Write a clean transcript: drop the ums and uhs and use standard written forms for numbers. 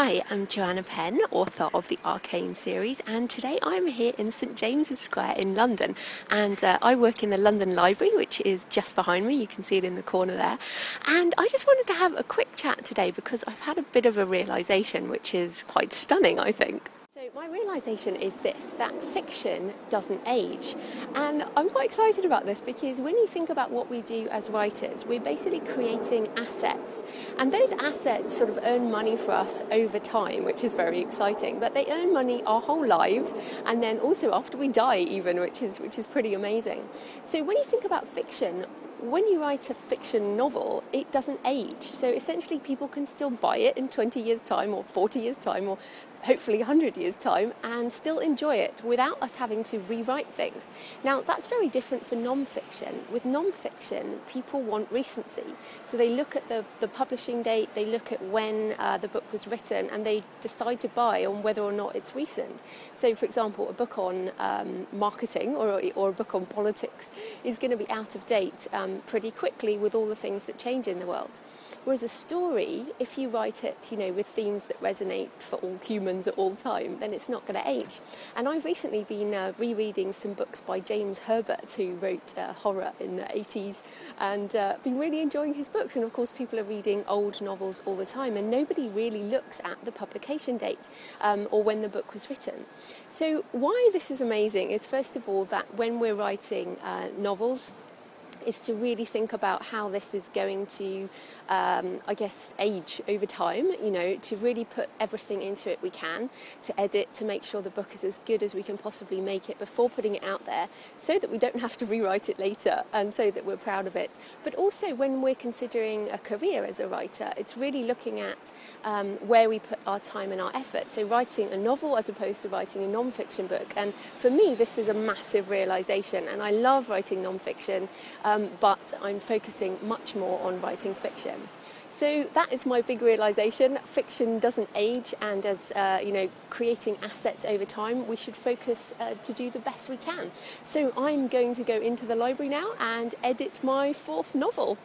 Hi, I'm j.f.penn, author of the Arcane series, and today I'm here in St James's Square in London, and I work in the London Library, which is just behind me. You can see it in the corner there, and I just wanted to have a quick chat today because I've had a bit of a realisation, which is quite stunning, I think. So my realisation is this, that fiction doesn't age, and I'm quite excited about this because when you think about what we do as writers, we're basically creating assets, and those assets sort of earn money for us over time, which is very exciting, but they earn money our whole lives and then also after we die even, which is pretty amazing. So when you think about fiction, when you write a fiction novel, it doesn't age. So essentially people can still buy it in 20 years' time or 40 years' time or hopefully 100 years' time and still enjoy it without us having to rewrite things. Now, that's very different for non-fiction. With non-fiction, people want recency. So they look at the publishing date, they look at when the book was written, and they decide to buy on whether or not it's recent. So, for example, a book on marketing or a book on politics is going to be out of date pretty quickly with all the things that change in the world. Whereas a story, if you write it, with themes that resonate for all humans at all time, then it's not going to age. And I've recently been rereading some books by James Herbert, who wrote horror in the 80s, and been really enjoying his books. And of course, people are reading old novels all the time, and nobody really looks at the publication date or when the book was written. So why this is amazing is, first of all, that when we're writing novels, is to really think about how this is going to, age over time, to really put everything into it we can, to edit, to make sure the book is as good as we can possibly make it before putting it out there, so that we don't have to rewrite it later and so that we're proud of it. But also when we're considering a career as a writer, it's really looking at where we put our time and our effort. So writing a novel as opposed to writing a non-fiction book. And for me, this is a massive realisation, and I love writing non-fiction, but I'm focusing much more on writing fiction. So that is my big realisation. Fiction doesn't age, and as creating assets over time, we should focus to do the best we can. So I'm going to go into the library now and edit my 4th novel.